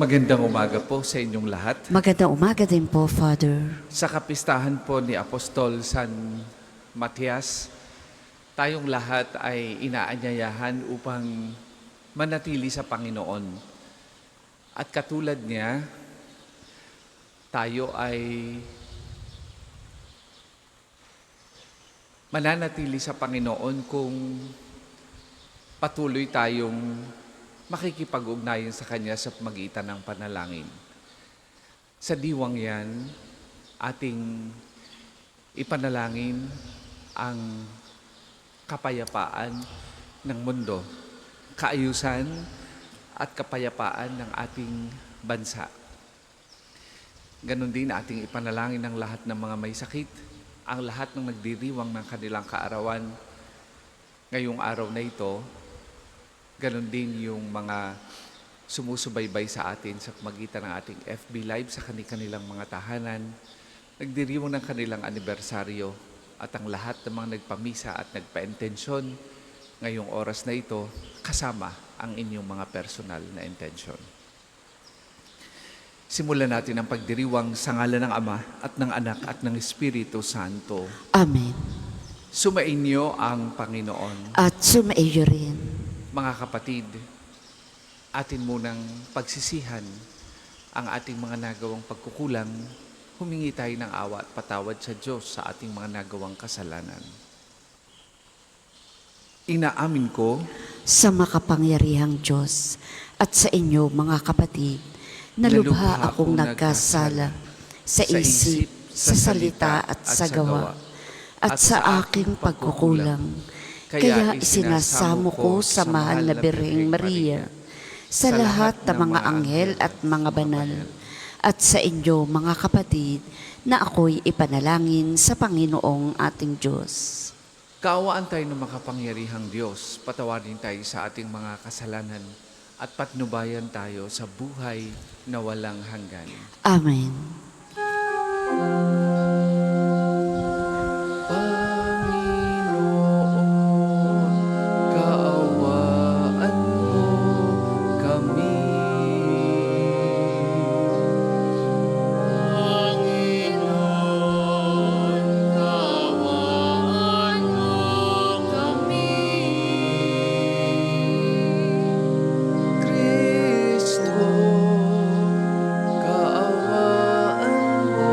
Magandang umaga po sa inyong lahat. Magandang umaga din po, Father. Sa kapistahan po ni Apostol San Matias, tayong lahat ay inaanyayahan upang manatili sa Panginoon. At katulad niya, tayo ay mananatili sa Panginoon kung patuloy tayong makikipag-ugnayan sa Kanya sa magitan ng panalangin. Sa diwang yan, ating ipanalangin ang kapayapaan ng mundo, kaayusan at kapayapaan ng ating bansa. Ganon din ating ipanalangin ang lahat ng mga may sakit, ang lahat ng nagdiriwang ng kanilang kaarawan ngayong araw na ito. Ganon din yung mga sumusubaybay sa atin sa magitan ng ating FB Live sa kanilang mga tahanan, nagdiriwang ng kanilang anibersaryo at ang lahat ng mga nagpamisa at nagpa-intensyon ngayong oras na ito kasama ang inyong mga personal na intensyon. Simulan natin ang pagdiriwang sa ngalan ng Ama at ng Anak at ng Espiritu Santo. Amen. Sumainyo ang Panginoon. At sumaiyo rin. Mga kapatid, atin munang pagsisihan ang ating mga nagawang pagkukulang, humingi tayo ng awa at patawad sa Diyos sa ating mga nagawang kasalanan. Inaamin ko Sa makapangyarihang Diyos at sa inyo, mga kapatid, nalubha akong nagkasala sa isip, sa salita at sa gawa, at sa aking pagkukulang. Kaya isinasamo ko sa mahal na Birheng Maria, sa lahat ng mga anghel at mga banal, at sa inyo, mga kapatid, na ako'y ipanalangin sa Panginoong ating Diyos. kaawaan tayo ng makapangyarihang Diyos, patawarin tayo sa ating mga kasalanan, at patnubayan tayo sa buhay na walang hanggan. Amen. Panginoon, kaawaan mo kami. Kristo, kaawaan mo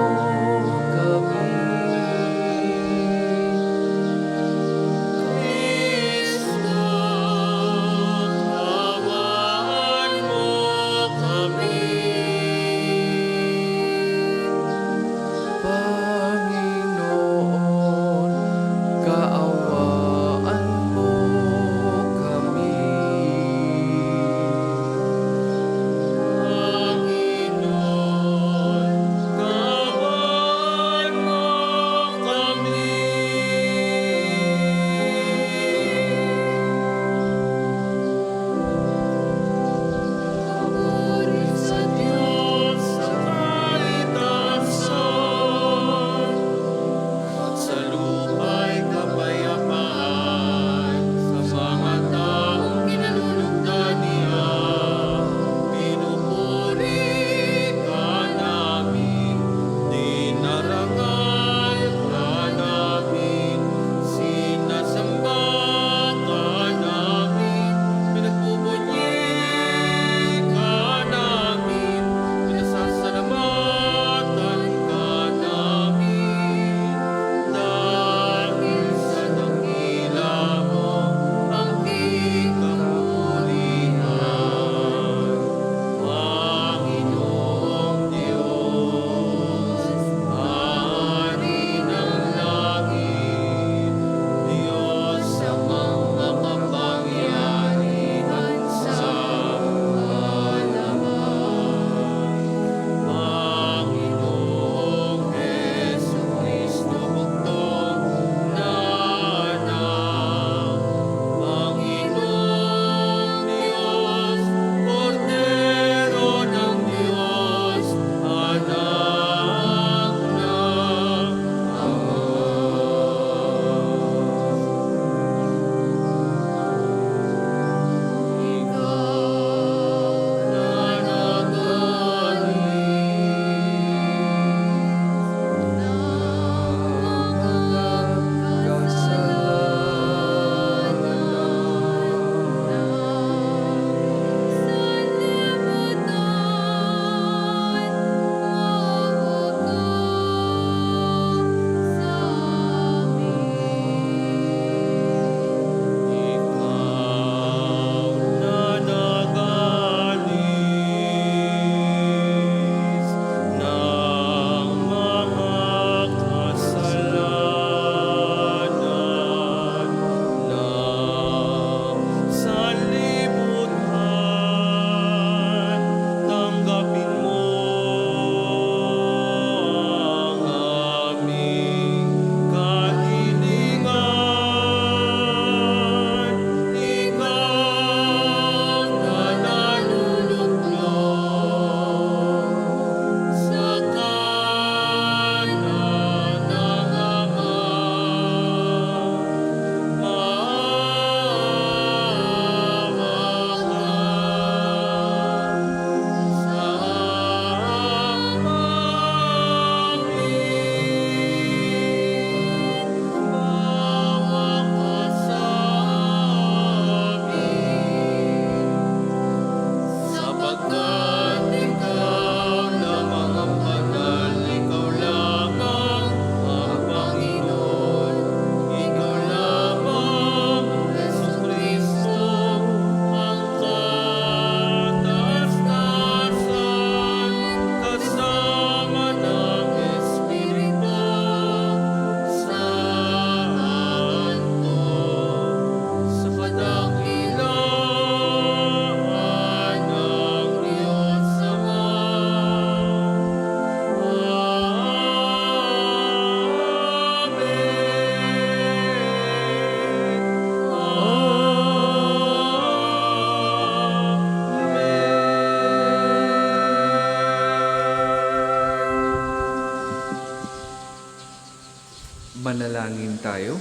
Manalangin tayo.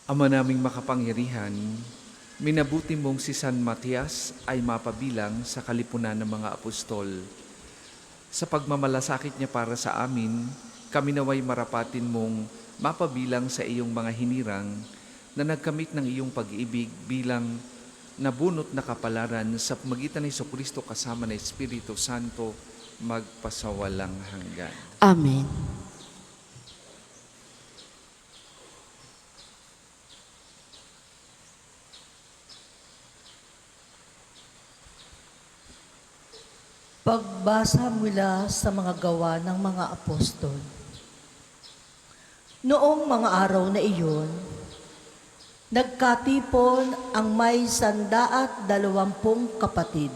Ama naming makapangyarihan, minabuti mong si San Matias ay mapabilang sa kalipunan ng mga apostol. Sa pagmamalasakit niya para sa amin, kami naway marapatin mong mapabilang sa iyong mga hinirang na nagkamit ng iyong pag-ibig bilang nabunot na kapalaran sa pamagitan ni Jesucristo kasama ng Espiritu Santo magpasawalang hanggan. Amen. Pagbasa mula sa mga gawa ng mga apostol. Noong mga araw na iyon, nagkatipon ang may 120 kapatid.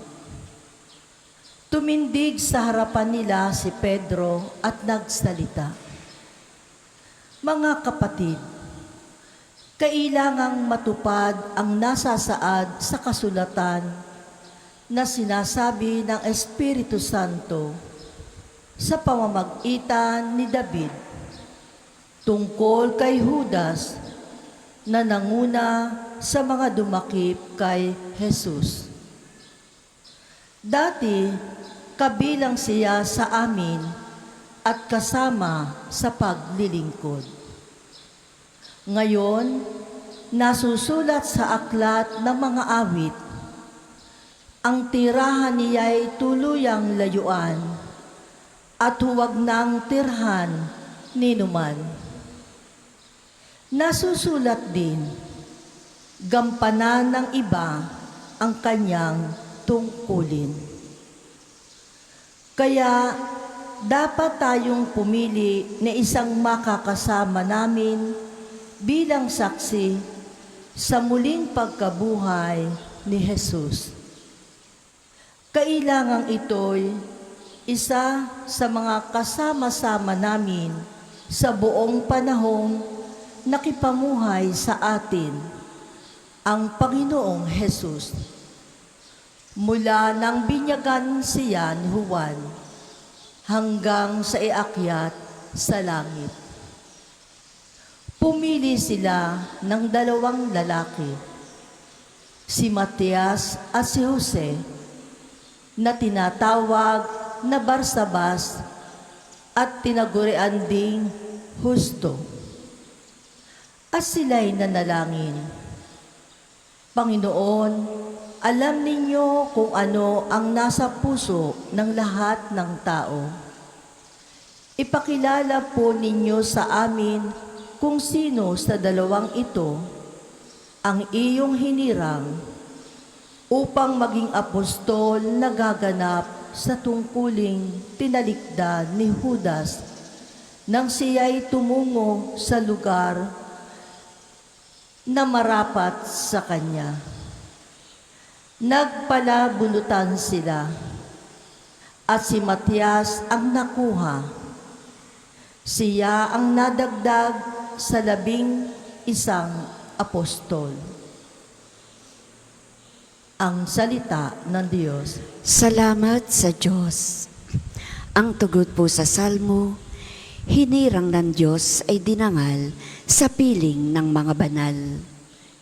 Tumindig sa harapan nila si Pedro at nagsalita, "Mga kapatid, kailangang matupad ang nasasaad sa kasulatan na sinasabi ng Espiritu Santo sa pamamagitan ni David tungkol kay Judas na nanguna sa mga dumakip kay Jesus. Dati, kabilang siya sa amin at kasama sa paglilingkod. Ngayon, nasusulat sa aklat ng mga awit, ang tirahan niya'y tuluyang layuan at huwag nang tirhan ninuman. Nasusulat din, gampanan ng iba ang kanyang tungkulin. Kaya dapat tayong pumili na isang makakasama namin bilang saksi sa muling pagkabuhay ni Jesus. Kailangang ito'y isa sa mga kasama-sama namin sa buong panahong nakipamuhay sa atin ang Panginoong Jesus. Mula nang binyagan siya ni Juan hanggang sa iakyat sa langit. Pumili sila ng 2 lalaki, si Matias at si Jose, na tinatawag na Barsabas at tinagurian ding Justo. At sila'y nanalangin, "Panginoon, alam ninyo kung ano ang nasa puso ng lahat ng tao. Ipakilala po ninyo sa amin kung sino sa 2 ito ang iyong hinirang upang maging apostol na gaganap sa tungkuling tinalikdan ni Judas nang siya'y tumungo sa lugar na marapat sa kanya." Nagpalabunutan sila at si Matias ang nakuha. Siya ang nadagdag sa 11 apostol. Ang salita ng Diyos. Salamat sa Diyos. Ang tugon po sa Salmo, hinirang ng Diyos ay dinangal sa piling ng mga banal.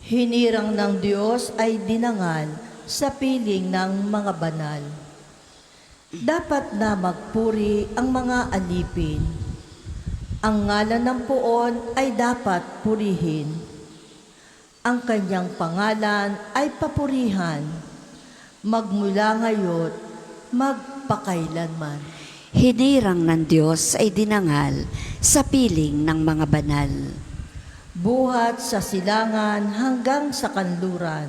Hinirang ng Diyos ay dinangal sa piling ng mga banal. Dapat na magpuri ang mga alipin. Ang ngalan ng Poon ay dapat purihin. Ang kanyang pangalan ay papurihan, magmula ngayon, magpakailanman. Hinirang ng Diyos ay dinangal sa piling ng mga banal. Buhat sa silangan hanggang sa kanluran,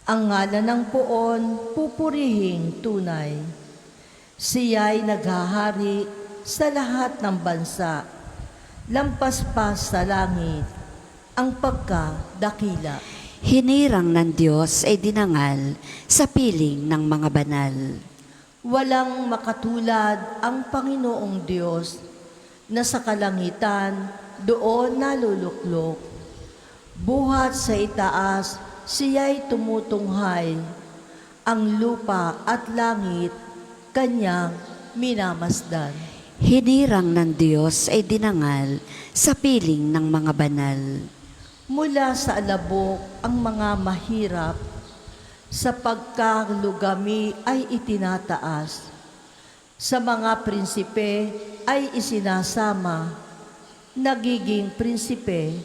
ang ngalan ng Poon pupurihing tunay. Siya'y naghahari sa lahat ng bansa, lampas pa sa langit ang pagkadakila. Hinirang ng Diyos ay dinangal sa piling ng mga banal. Walang makatulad ang Panginoong Diyos na sa kalangitan doon naluluklok. Buhat sa itaas, siya'y tumutunghay ang lupa at langit kanyang minamasdan. Hinirang ng Diyos ay dinangal sa piling ng mga banal. Mula sa alabok ang mga mahirap, sa pagkalugami ay itinataas. Sa mga prinsipe ay isinasama, nagiging prinsipe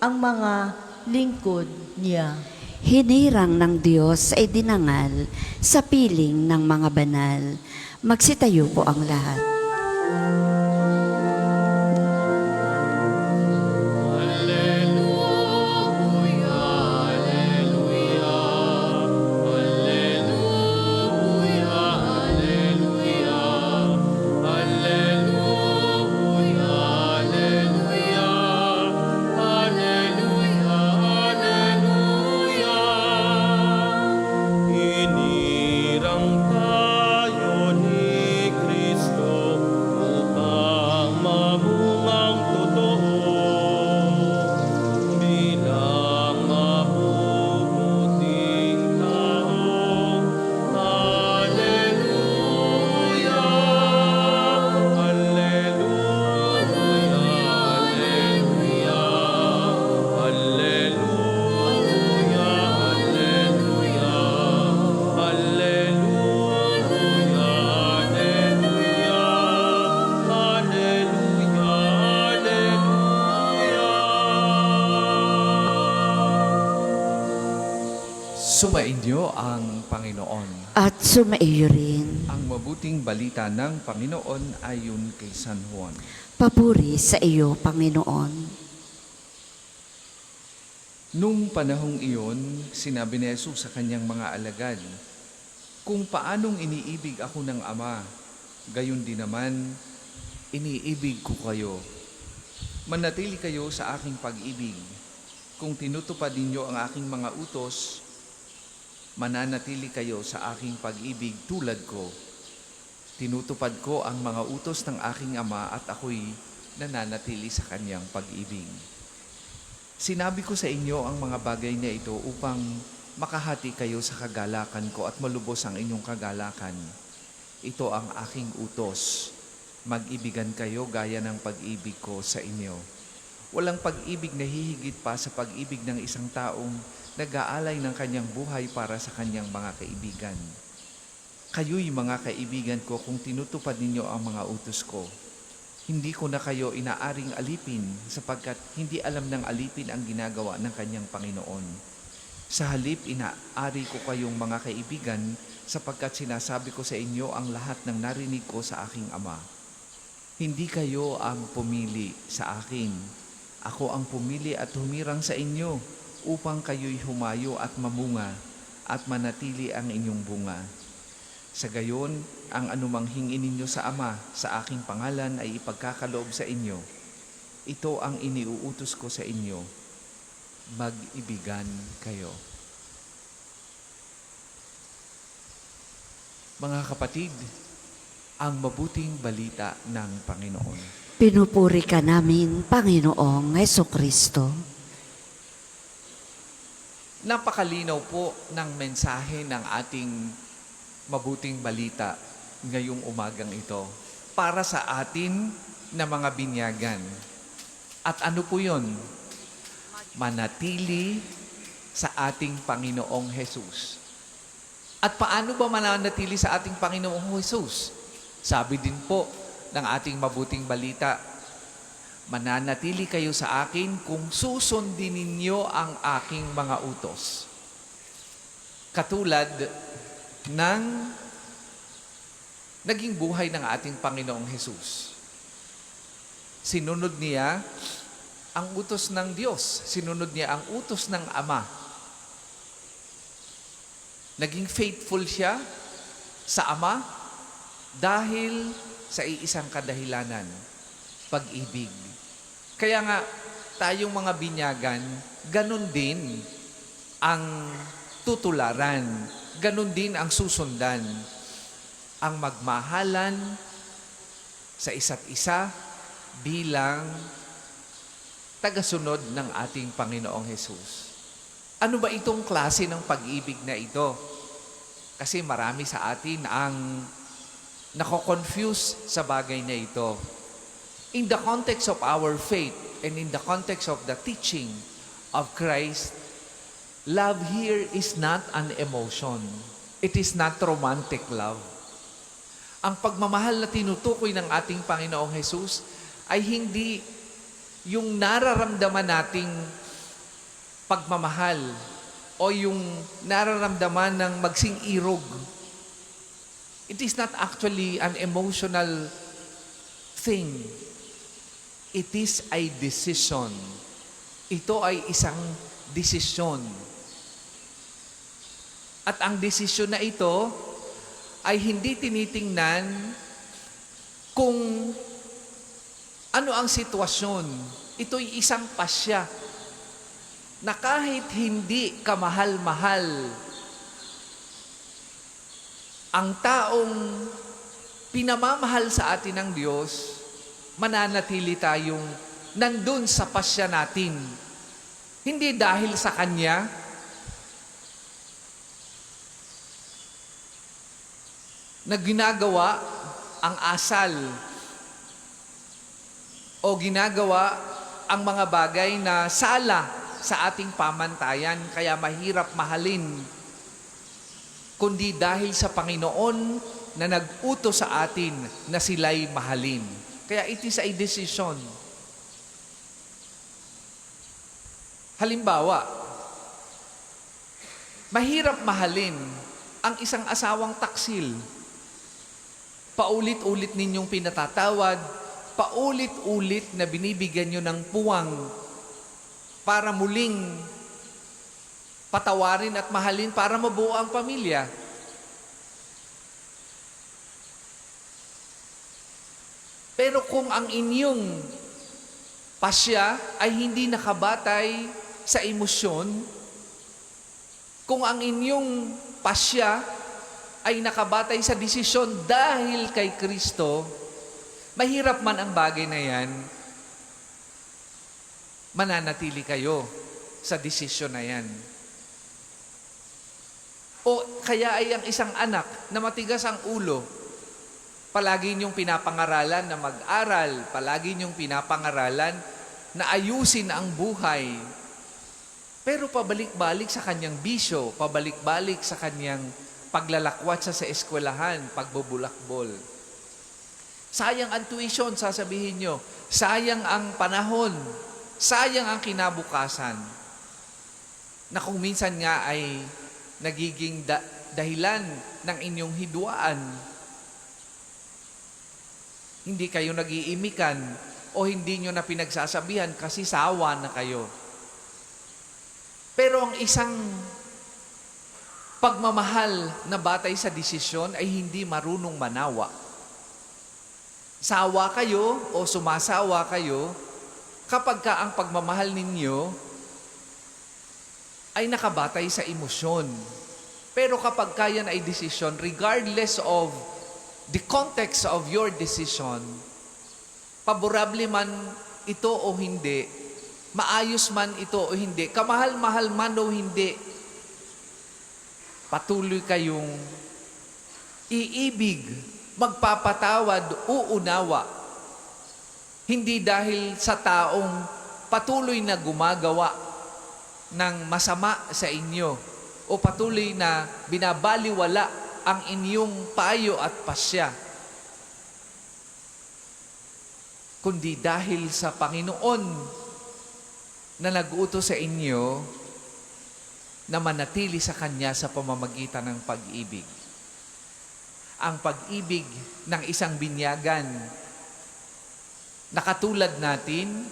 ang mga lingkod niya. Hinirang ng Diyos ay dinangal sa piling ng mga banal. Magsitayo po ang lahat. Inirang tayo ni Kristo upang mamungang totoo bilang mabubuting tao. Hallelujah! Hallelujah! Hallelujah! Hallelujah! Sumainyo ang Panginoon. At sumaiyo rin. Ang mabuting balita ng Panginoon ayon kay San Juan. Papuri sa iyo, Panginoon. Nung panahong iyon, sinabi ni Jesus sa kanyang mga alagad, "Kung paanong iniibig ako ng Ama, gayon din naman, iniibig ko kayo. Manatili kayo sa aking pag-ibig. Kung tinutupad ninyo ang aking mga utos, mananatili kayo sa aking pag-ibig tulad ko. Tinutupad ko ang mga utos ng aking Ama at ako'y nananatili sa kanyang pag-ibig. Sinabi ko sa inyo ang mga bagay na ito upang makahati kayo sa kagalakan ko at malubos ang inyong kagalakan. Ito ang aking utos. Mag-ibigan kayo gaya ng pag-ibig ko sa inyo. Walang pag-ibig na hihigit pa sa pag-ibig ng isang taong nag-aalay ng kanyang buhay para sa kanyang mga kaibigan. Kayo'y mga kaibigan ko kung tinutupad ninyo ang mga utos ko. Hindi ko na kayo inaaring alipin sapagkat hindi alam ng alipin ang ginagawa ng kanyang Panginoon. Sa halip, inaari ko kayong mga kaibigan sapagkat sinasabi ko sa inyo ang lahat ng narinig ko sa aking Ama. Hindi kayo ang pumili sa akin. Ako ang pumili at humirang sa inyo upang kayo'y humayo at mamunga at manatili ang inyong bunga. Sa gayon, ang anumang hingin ninyo sa Ama sa aking pangalan ay ipagkakaloob sa inyo. Ito ang iniuutos ko sa inyo. Mag-ibigan kayo." Mga kapatid, ang mabuting balita ng Panginoon. Pinupuri ka namin, Panginoong Hesukristo. Napakalinaw po ng mensahe ng ating mabuting balita ngayong umagang ito para sa atin na mga binyagan. At ano po yun? Manatili sa ating Panginoong Jesus. At paano ba mananatili sa ating Panginoong Jesus? Sabi din po ng ating mabuting balita, mananatili kayo sa akin kung susundin ninyo ang aking mga utos. Katulad ng naging buhay ng ating Panginoong Jesus. Sinunod niya ang utos ng Diyos. Sinunod niya ang utos ng Ama. Naging faithful siya sa Ama dahil sa iisang kadahilanan, pag-ibig. Kaya nga, tayong mga binyagan, ganun din ang tutularan, ganun din ang susundan, ang magmahalan sa isa't isa bilang tagasunod ng ating Panginoong Hesus. Ano ba itong klase ng pag-ibig na ito? Kasi marami sa atin ang nako-confuse sa bagay na ito. In the context of our faith and in the context of the teaching of Christ, love here is not an emotion. It is not romantic love. Ang pagmamahal na tinutukoy ng ating Panginoong Hesus ay hindi yung nararamdaman nating pagmamahal o yung nararamdaman ng magsing irog. It is not actually an emotional thing. It is a decision. Ito ay isang desisyon. At ang desisyon na ito ay hindi tinitingnan kung ano ang sitwasyon. Ito'y isang pasya na kahit hindi kamahal-mahal, ang taong pinamamahal sa atin ng Diyos, mananatili tayong nandun sa pasya natin. Hindi dahil sa Kanya, na ginagawa ang asal o ginagawa ang mga bagay na sala sa ating pamantayan, kaya mahirap mahalin, kundi dahil sa Panginoon na nag-utos sa atin na sila'y mahalin. Kaya it is a decision. Halimbawa, mahirap mahalin ang isang asawang taksil. Paulit-ulit ninyong pinatatawad, paulit-ulit na binibigyan nyo ng puwang para muling patawarin at mahalin para mabuo ang pamilya. Pero kung ang inyong pasya ay hindi nakabatay sa emosyon, kung ang inyong pasya ay nakabatay sa desisyon dahil kay Kristo, mahirap man ang bagay na yan, mananatili kayo sa desisyon na yan. O kaya ay ang isang anak na matigas ang ulo, palagi niyong pinapangaralan na mag-aral, palagi niyong pinapangaralan na ayusin ang buhay, pero pabalik-balik sa kanyang bisyo, pabalik-balik sa kanyang paglalakwat sa eskwelahan, pagbubulakbol. Sayang ang tuition, sasabihin nyo. Sayang ang panahon. Sayang ang kinabukasan. Na kung minsan nga ay nagiging dahilan ng inyong hidwaan. Hindi kayo nag-iimikan o hindi nyo na pinagsasabihan kasi sawa na kayo. Pero ang isang pagmamahal na batay sa desisyon ay hindi marunong manawa. Sawa kayo o sumasawa kayo kapag ka ang pagmamahal ninyo ay nakabatay sa emosyon. Pero kapag kayan ay desisyon, regardless of the context of your decision, paborable man ito o hindi, maayos man ito o hindi, kamahal-mahal man o hindi, patuloy kayong iibig, magpapatawad, uunawa. Hindi dahil sa taong patuloy na gumagawa ng masama sa inyo o patuloy na binabaliwala ang inyong payo at pasya, kundi dahil sa Panginoon na nag-utos sa inyo na manatili sa Kanya sa pamamagitan ng pag-ibig. Ang pag-ibig ng isang binyagan na katulad natin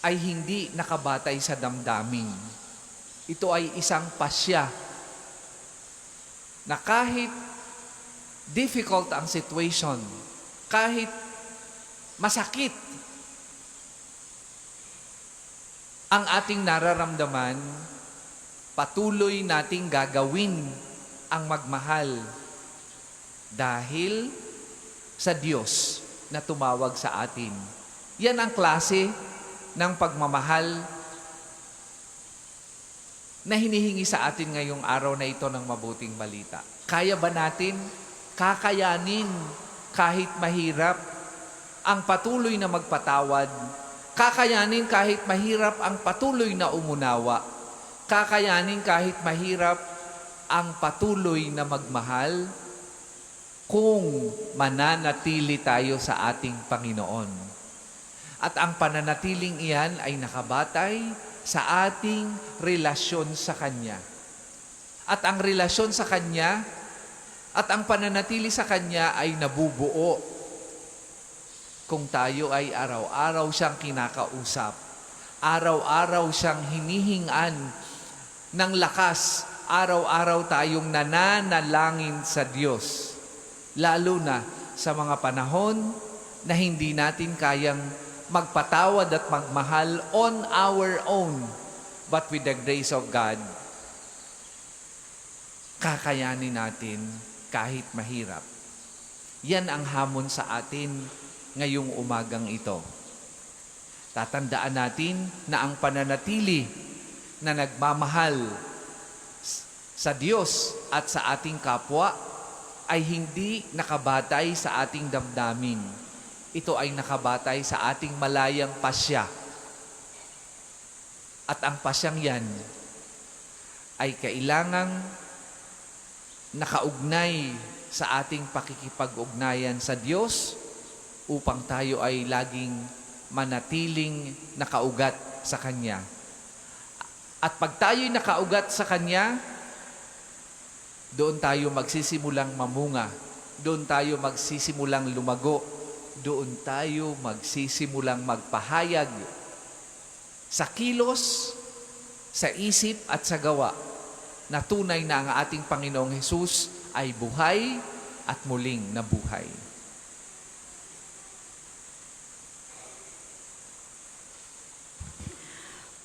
ay hindi nakabatay sa damdamin. Ito ay isang pasya na kahit difficult ang situation, kahit masakit ang ating nararamdaman, patuloy nating gagawin ang magmahal dahil sa Diyos na tumawag sa atin. Yan ang klase ng pagmamahal na hinihingi sa atin ngayong araw na ito ng mabuting balita. Kaya ba natin kakayanin kahit mahirap ang patuloy na magpatawad? Kakayanin kahit mahirap ang patuloy na umunawa? Kakayanin kahit mahirap ang patuloy na magmahal? Kung mananatili tayo sa ating Panginoon. At ang pananatiling iyan ay nakabatay sa ating relasyon sa Kanya. At ang relasyon sa Kanya at ang pananatili sa Kanya ay nabubuo kung tayo ay araw-araw siyang kinakausap. Araw-araw siyang hinihingan ng lakas. Araw-araw tayong nananalangin sa Diyos. Lalo na sa mga panahon na hindi natin kayang magpatawad at magmahal on our own. But with the grace of God, kakayanin natin kahit mahirap. Yan ang hamon sa atin ngayong umagang ito. Tatandaan natin na ang pananatili na nagmamahal sa Diyos at sa ating kapwa ay hindi nakabatay sa ating damdamin. Ito ay nakabatay sa ating malayang pasya. At ang pasyang yan ay kailangang nakaugnay sa ating pakikipag-ugnayan sa Diyos upang tayo ay laging manatiling nakaugat sa Kanya. At pag tayo'y nakaugat sa Kanya, doon tayo magsisimulang mamunga. Doon tayo magsisimulang lumago. Doon tayo magsisimulang magpahayag sa kilos, sa isip at sa gawa na tunay na ang ating Panginoong Hesus ay buhay at muling nabuhay.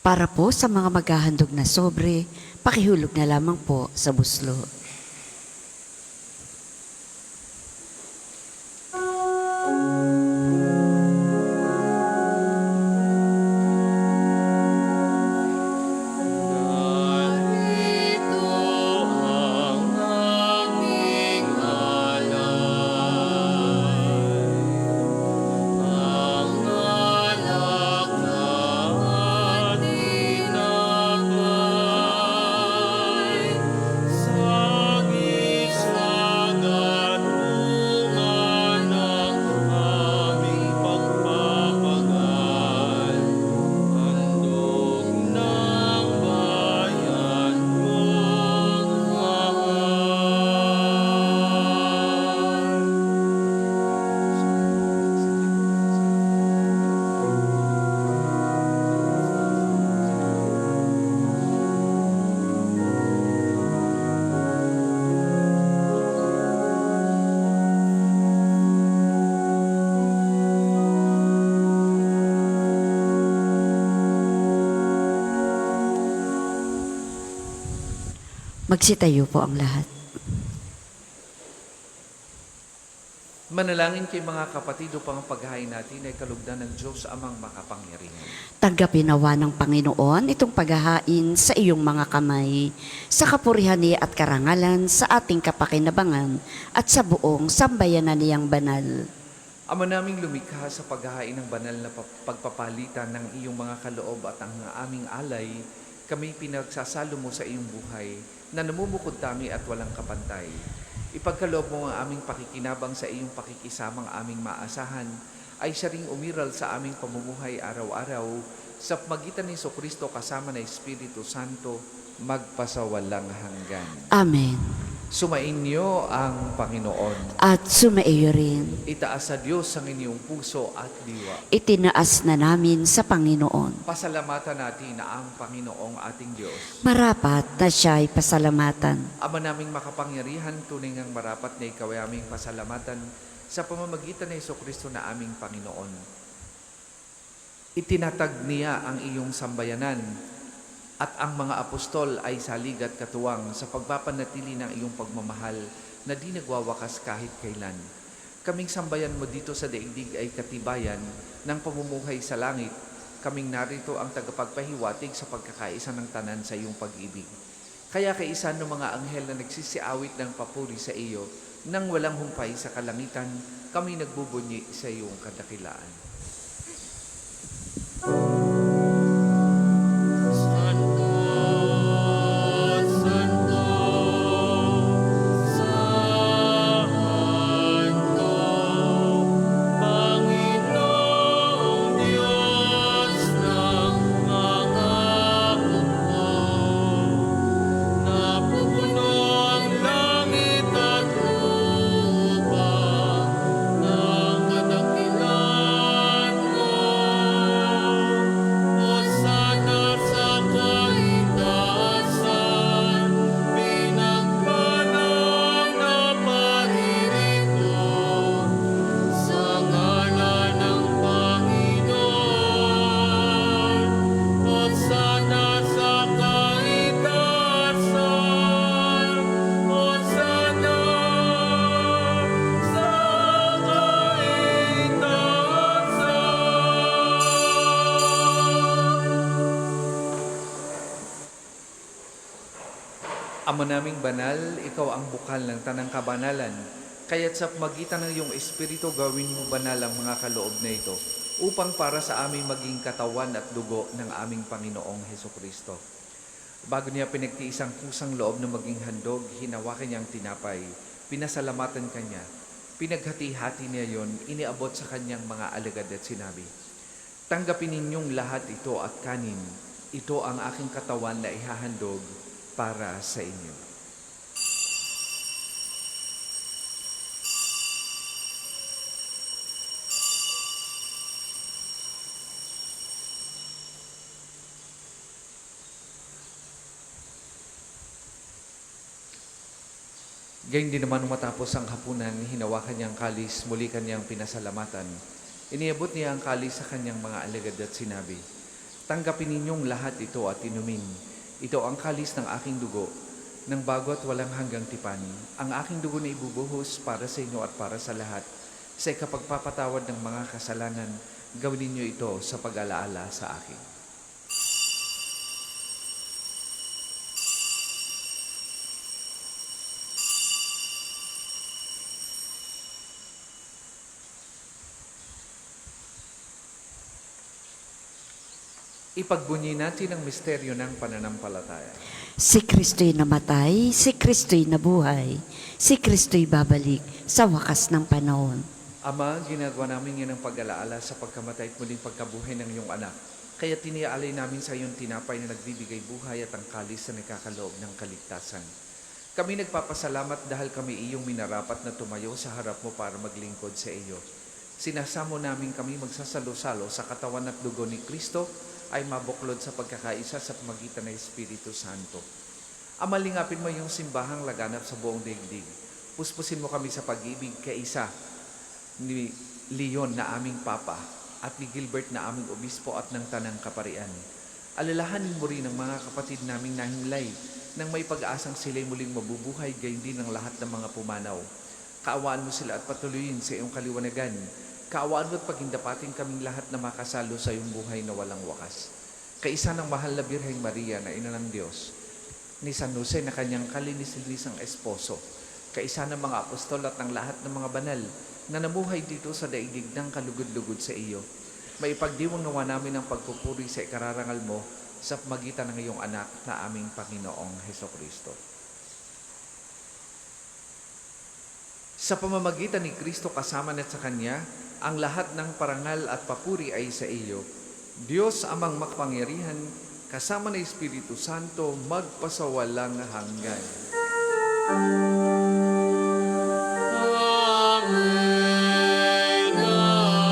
Para po sa mga maghahandog na sobre, pakihulog na lamang po sa buslo. Narito ang aming alay, ang alak na tinapay, sagisag at bunga ng aming pagpapagal, handog ng bayan mong mahal. Magsitayo po ang lahat. Manalangin kay mga kapatid upang ang paghahain natin ay kalugdan ng Diyos amang makapangyarihan. Tanggapin nawa ng Panginoon itong paghahain sa iyong mga kamay, sa kapurihan niya at karangalan sa ating kapakinabangan at sa buong sambayanan niyang banal. Ama naming lumikha sa paghahain ng banal na pagpapalitan ng iyong mga kaloob at ang aming alay, kami pinagsasalo mo sa iyong buhay na namumukod tami at walang kapantay. Ipagkaloob mo ang aming pakikinabang sa iyong pakikisamang aming maasahan ay siya ring umiral sa aming pamumuhay araw-araw sa magitan ni Jesucristo kasama ng Espiritu Santo magpasawalang hanggan. Amen. Sumainyo ang Panginoon. At sumaiyo rin, Itaas sa Diyos ang inyong puso at diwa. itinaas na namin sa Panginoon. Pasalamatan natin na ang Panginoong ating Diyos. Marapat na siya'y pasalamatan. Ama naming makapangyarihan, tunay ngang marapat na ikaw ay aming pasalamatan sa pamamagitan ng Jesucristo na aming Panginoon. Itinatag niya ang iyong sambayanan at ang mga apostol ay salig at katuwang sa pagpapanatili ng iyong pagmamahal na di nagwawakas kahit kailan. Kaming sambayan mo dito sa daigdig ay katibayan ng pamumuhay sa langit, kaming narito ang tagapagpahiwatig sa pagkakaisa ng tanan sa iyong pag-ibig. Kaya kaisan ng mga anghel na nagsisiawit ng papuri sa iyo, nang walang humpay sa kalangitan, kami nagbubunyi sa iyong kadakilaan. Santo, Santo, Santo, Panginoong Diyos ng mga hukbo. Napupuno ang langit at lupa ng kadakilan mo. Hosana sa kaitaasan, pinagpalang na paririto sa ngalan ng Panginoon. Hosana sa kaitaasan, Hosana sa kaitaasan. Ama naming banal, ikaw ang bukal ng tanang kabanalan. Kaya't sa magitan ng iyong Espiritu, gawin mo banal ang mga kaloob na ito, upang para sa aming maging katawan at dugo ng aming Panginoong Hesukristo. Bago niya pinagtiis ang kusang loob na maging handog, hinawakan niyang tinapay, pinasalamatan kanya, pinaghati-hati niya yon, iniabot sa kanyang mga alagad at sinabi, "Tanggapin ninyong lahat ito at kanin, ito ang aking katawan na ihahandog para sa inyo." Gayun din naman matapos ang hapunan, hinawakan niyang kalis, muli kanyang pinasalamatan. Iniabot niya ang kalis sa kanyang mga alagad at sinabi, "Tanggapin ninyong lahat ito at inumin. Ito ang kalis ng aking dugo, ng bago at walang hanggang tipan. Ang aking dugo na ibubuhos para sa inyo at para sa lahat. Sa ikapagpapatawad ng mga kasalanan, gawin ninyo ito sa pag-alaala sa akin." Ipagbunyi natin ang misteryo ng pananampalataya. Si Kristo'y namatay, si Kristo'y nabuhay, si Kristo'y babalik sa wakas ng panahon. Ama, ginagawa namin yan ang pag-alaala sa pagkamatay at muling pagkabuhay ng iyong anak. Kaya tiniaalay namin sa iyong tinapay na nagbibigay buhay at ang kalis na nagkakaloob ng kaligtasan. Kami nagpapasalamat dahil kami iyong minarapat na tumayo sa harap mo para maglingkod sa iyo. Sinasamo namin kami magsasalo-salo sa katawan at dugo ni Kristo ay mabuklod sa pagkakaisa sa pamagitan ng Espiritu Santo. Ama, lingapin mo yung simbahang laganap sa buong daigdig. Puspusin mo kami sa pag-ibig kaisa ni Leon na aming Papa at ni Gilbert na aming Obispo at ng Tanang Kaparian. Alalahanin mo rin ang mga kapatid naming nahimlay nang may pag-asang sila'y muling mabubuhay, gayon din ang lahat ng mga pumanaw. Kaawaan mo sila at patuloyin sa iyong kaliwanagan. Kaawaan mo at pagindapatin kaming lahat na makasalo sa iyong buhay na walang wakas. Kaisa ng mahal na Birheng Maria na Ina ng Diyos, ni San Jose na kanyang kalinis-linisang esposo, kaisa ng mga apostol at ng lahat ng mga banal na namuhay dito sa daigdig ng kalugod-lugod sa iyo. Maipagdiwang nawa namin ang pagpupuri sa ikararangal mo sa magitan ng iyong anak na aming Panginoong Hesukristo. Sa pamamagitan ni Kristo kasama na sa Kanya, ang lahat ng parangal at papuri ay sa iyo. Diyos amang makapangyarihan, kasama ng Espiritu Santo, magpasawalang hanggan. Amen, amen, amen.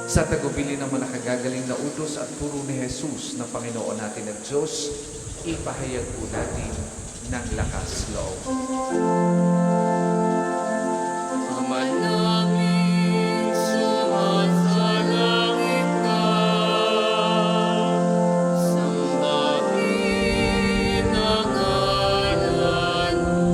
Sa tagubilin ng mga nakagagaling na utos at puro ni Jesus na Panginoon natin at Diyos, ipahayag po natin ng lakas loob. Ama namin, sumasalangit ka, sambahin ang ngalan mo.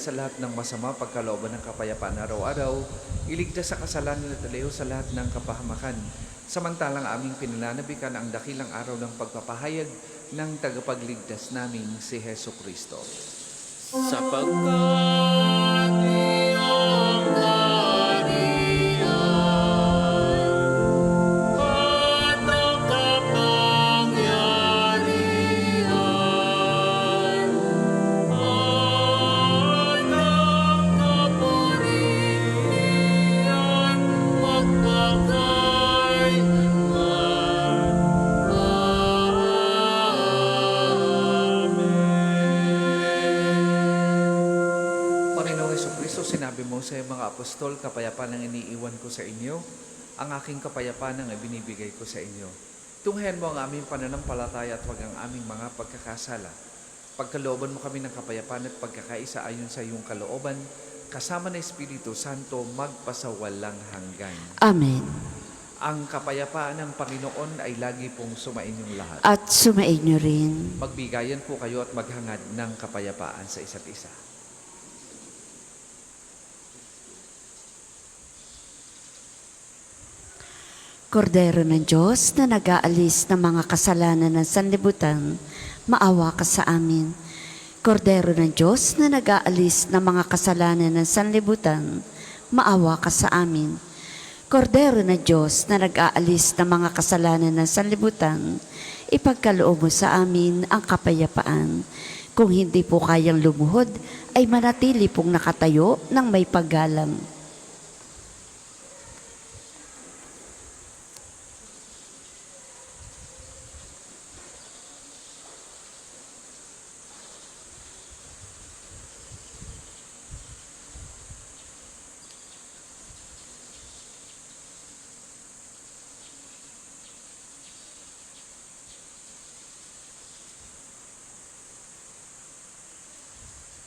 iligtas sa lahat ng masama pagkalooban ng kapayapaan araw-araw, iligtas sa kasalanan at aliw sa lahat ng kapahamakan. Samantalang aming pinananabikan ang dakilang araw ng pagpapahayag ng tagapagligtas namin si Heso Kristo. Sapagkat iyong kaharian at ang kapangyarihan at ang kapurihan magpakailanman. Panginoong Jesucristo, sinabi mo sa mga apostol, kapayapaan ang iniiwan ko sa inyo, ang aking kapayapaan ang ibinibigay ko sa inyo. Tunghayan mo ang aming pananampalataya at wag ang aming mga pagkakasala. Pagkalooban mo kami ng kapayapaan at pagkakaisa ayon sa iyong kalooban, kasama ng Espiritu Santo, magpasawalang hanggan. Amen. Ang kapayapaan ng Panginoon ay lagi pong sumainyong lahat. At sumainyo rin. Magbigayan po kayo at maghangad ng kapayapaan sa isa't isa. Kordero ng Diyos na nag-aalis ng mga kasalanan ng sanlibutan, maawa ka sa amin. Kordero ng Diyos na nag-aalis ng mga kasalanan ng sanlibutan, maawa ka sa amin. Kordero ng Diyos na nag-aalis ng mga kasalanan ng sanlibutan, ipagkaloob mo sa amin ang kapayapaan. Kung hindi po kayang lumuhod, ay manatili pong nakatayo ng may paggalang.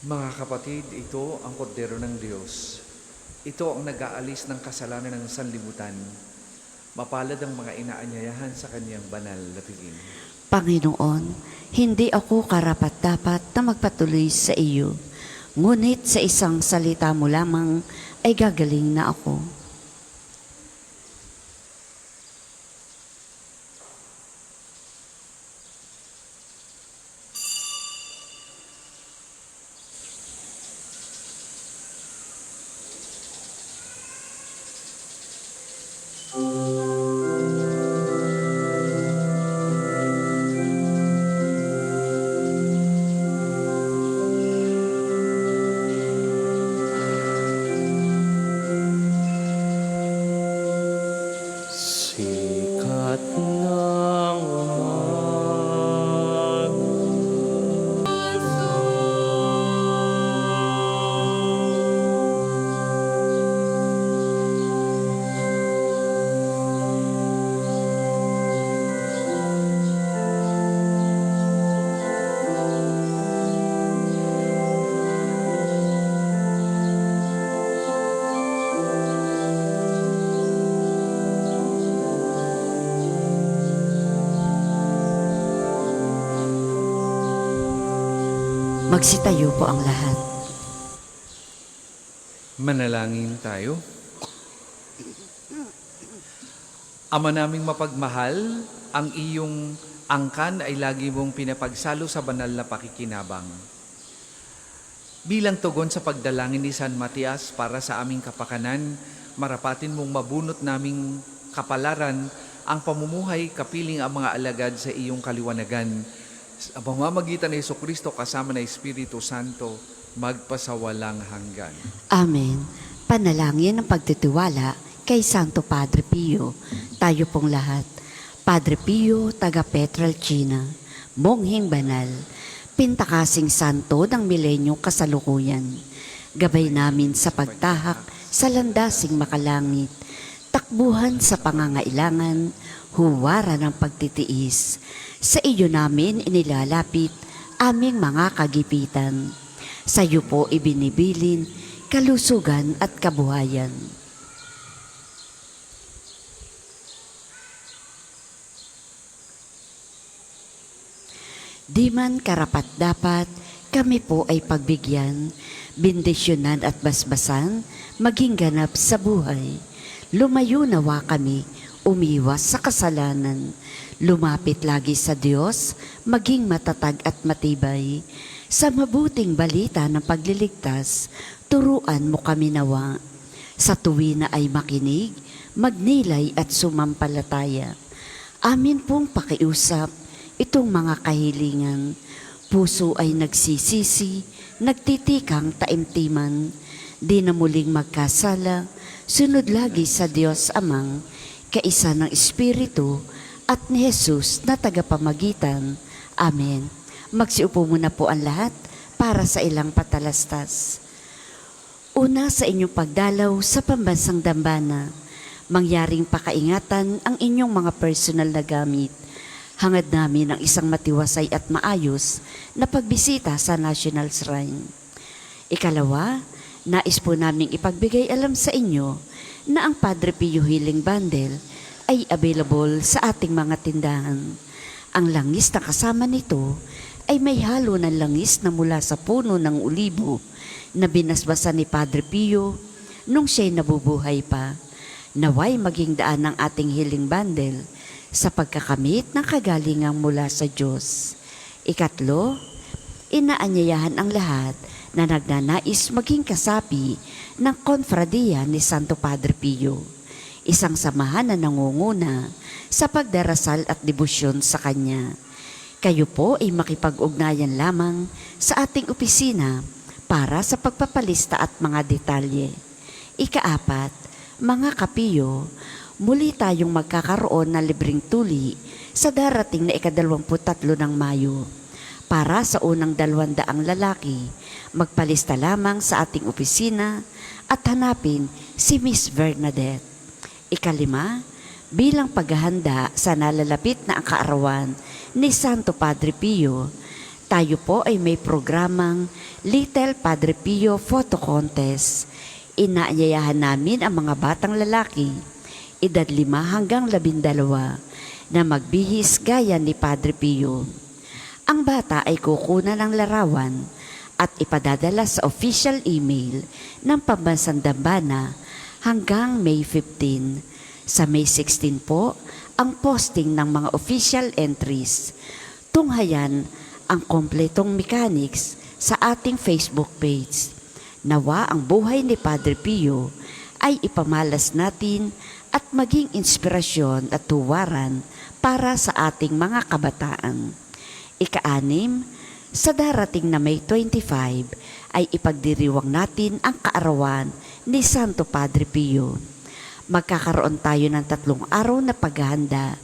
Mga kapatid, ito ang kordero ng Diyos. Ito ang nag-aalis ng kasalanan ng sanlibutan. Mapalad ang mga inaanyayahan sa kanyang banal na piling. Panginoon, hindi ako karapat-dapat na magpatuloy sa iyo, ngunit sa isang salita mo lamang ay gagaling na ako. Sikat ng umaga, Magsitayo po ang lahat. Manalangin tayo. Ama naming mapagmahal, ang iyong angkan ay lagi mong pinapagsalo sa banal na pakikinabang. Bilang tugon sa pagdalangin ni San Matias para sa aming kapakanan, marapatin mong mabunot naming kapalaran ang pamumuhay kapiling ang mga alagad sa iyong kaliwanagan. Sa pamamagitan ni Jesucristo kasama ng Espiritu Santo, magpasawalang hanggan. Amen. Panalangin ng pagtitiwala kay Santo Padre Pio. Tayo pong lahat. Padre Pio, taga Petralcina, mongheng banal, pintakasing santo ng milenyong kasalukuyan. Gabay namin sa pagtahak sa landasing makalangit, takbuhan sa pangangailangan, huwara ng pagtitiis. Sa iyo namin inilalapit aming mga kagipitan. Sa iyo po ibinibilin kalusugan at kabuhayan. Di man karapat-dapat, kami po ay pagbigyan. bindisyonan at basbasan, maging ganap sa buhay. Lumayo nawa kami, umiwas sa kasalanan. Lumapit lagi sa Diyos, maging matatag at matibay. Sa mabuting balita ng pagliligtas, turuan mo kami nawa. Sa tuwi na ay makinig, magnilay at sumampalataya. Amin pong pakiusap itong mga kahilingan. Puso ay nagsisisi, nagtitikang taimtiman. Di na muling magkasala, sunod lagi sa Diyos Amang, kaisa ng Espiritu at ni Jesus na tagapamagitan. Amen. Magsiupo muna po ang lahat para sa ilang patalastas. Una sa inyong pagdalaw sa pambansang dambana, mangyaring pakaingatan ang inyong mga personal na gamit. Hangad namin ang isang matiwasay at maayos na pagbisita sa National Shrine. Ikalawa, nais po naming ipagbigay alam sa inyo na ang Padre Pio Healing Bundle ay available sa ating mga tindahan. Ang langis na kasama nito ay may halo ng langis na mula sa puno ng ulibo na binasbasan ni Padre Pio nung siya'y nabubuhay pa. Naway maging daan ng ating healing bundle sa pagkakamit ng kagalingang mula sa Diyos. Ikatlo, inaanyayahan ang lahat na nagnanais maging kasapi ng Konfradiya ni Santo Padre Pio, isang samahan na nangunguna sa pagdarasal at debosyon sa Kanya. Kayo po ay makipag-ugnayan lamang sa ating opisina para sa pagpapalista at mga detalye. Ikaapat, mga kapiyo, muli tayong magkakaroon ng libreng tuli sa darating na ika-23 ng Mayo. Para sa unang 200 lalaki, magpalista lamang sa ating opisina at hanapin si Miss Bernadette. Ikalima, bilang paghahanda sa nalalapit na ang kaarawan ni Santo Padre Pio, tayo po ay may programang Little Padre Pio Photo Contest. Inaanyayahan namin ang mga batang lalaki, edad 5 hanggang 12, na magbihis gaya ni Padre Pio. Ang bata ay kukunan ng larawan at ipadadala sa official email ng Pambansang Dambana hanggang May 15. Sa May 16 po, ang posting ng mga official entries. Tunghayan ang kompletong mechanics sa ating Facebook page. Nawa ang buhay ni Padre Pio ay ipamalas natin at maging inspirasyon at tuwaran para sa ating mga kabataan. Ika-6, sa darating na May 25 ay ipagdiriwang natin ang kaarawan ni Santo Padre Pio. Magkakaroon tayo ng 3 araw na paghahanda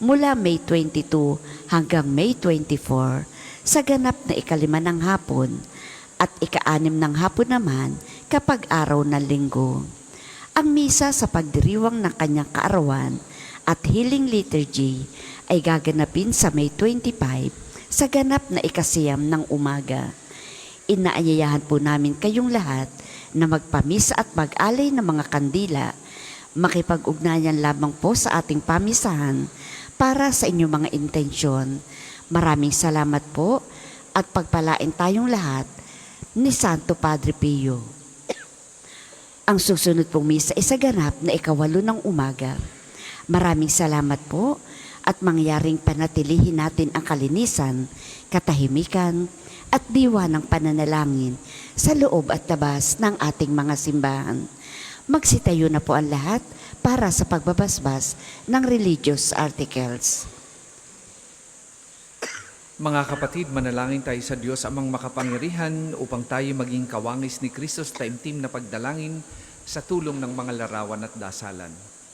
mula May 22 hanggang May 24 sa ganap na ika-5 ng hapon at ika-6 ng hapon naman kapag araw ng linggo. Ang misa sa pagdiriwang ng kanyang kaarawan at healing liturgy ay gaganapin sa May 25 sa ganap na ika-9 ng umaga. Inaanyayahan po namin kayong lahat na magpamisa at mag-alay ng mga kandila. Makipag-ugnayan lamang po sa ating pamisahan para sa inyong mga intensyon. Maraming salamat po at pagpalain tayong lahat ni Santo Padre Pio. Ang susunod pong misa ay sa ganap na ika-8 ng umaga. Maraming salamat po at mangyaring panatilihin natin ang kalinisan, katahimikan at diwa ng pananalangin sa loob at labas ng ating mga simbahan. Magsitayo na po ang lahat para sa pagbabasbas ng religious articles. Mga kapatid, manalangin tayo sa Diyos amang makapangyarihan upang tayo maging kawangis ni Kristo sa taimtim na pagdalangin sa tulong ng mga larawan at dasalan.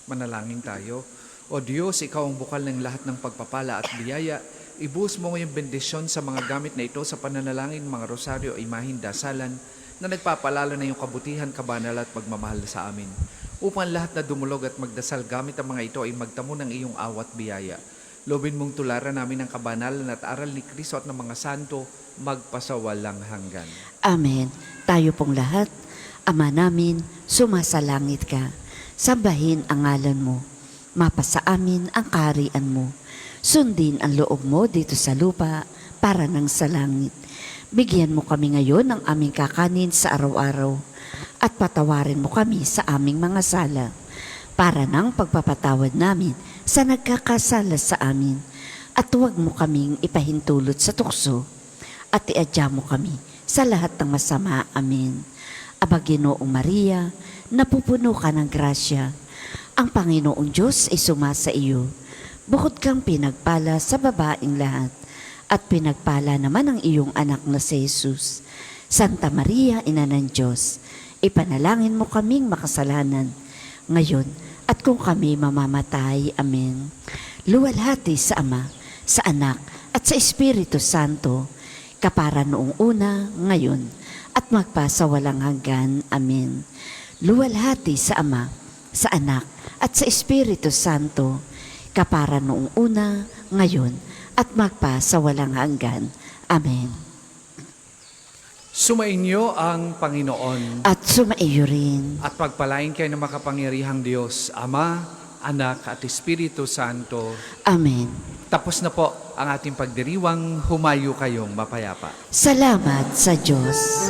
Manalangin tayo. O Diyos, Ikaw ang bukal ng lahat ng pagpapala at biyaya. Ibuhos mo ngayong bendisyon sa mga gamit na ito sa pananalangin, mga rosaryo, imahin, dasalan na nagpapalalo na iyong kabutihan, kabanal at pagmamahal sa amin. Upang lahat na dumulog at magdasal gamit ang mga ito ay magtamo ng iyong awat biyaya. Lobin mong tularan namin ang kabanalan at aral ni Kristo at ng mga santo magpasawalang hanggan. Amen. Tayo pong lahat, Ama namin, sumasalangit ka. Sambahin ang ngalan mo. Mapasa amin ang kaharian mo. Sundin ang loob mo dito sa lupa, para nang sa langit. Bigyan mo kami ngayon ng aming kakanin sa araw-araw at patawarin mo kami sa aming mga sala para ng pagpapatawad namin sa nagkakasala sa amin. At huwag mo kaming ipahintulot sa tukso at iadya mo kami sa lahat ng masama. Amen. Aba Ginoong Maria, napupuno ka ng grasya. Ang Panginoong Diyos ay sumasa iyo. Bukod kang pinagpala sa babaeng lahat, at pinagpala naman ang iyong anak na si Jesus. Santa Maria, Ina ng Diyos, ipanalangin mo kaming makasalanan, ngayon at kung kami mamamatay. Amen. Luwalhati sa Ama, sa Anak, at sa Espiritu Santo, kapara noong una, ngayon, at magpasawalang hanggan. Amen. Luwalhati sa Ama, sa Anak, at sa Espiritu Santo, kapara noong una, ngayon, at magpasawalang hanggan. Amen. Sumainyo ang Panginoon At sumaiyo rin. at pagpalain kayo ng makapangyarihang Diyos, Ama, Anak at Espiritu Santo. Amen. Tapos na po ang ating pagdiriwang, humayo kayong mapayapa. Salamat sa Diyos.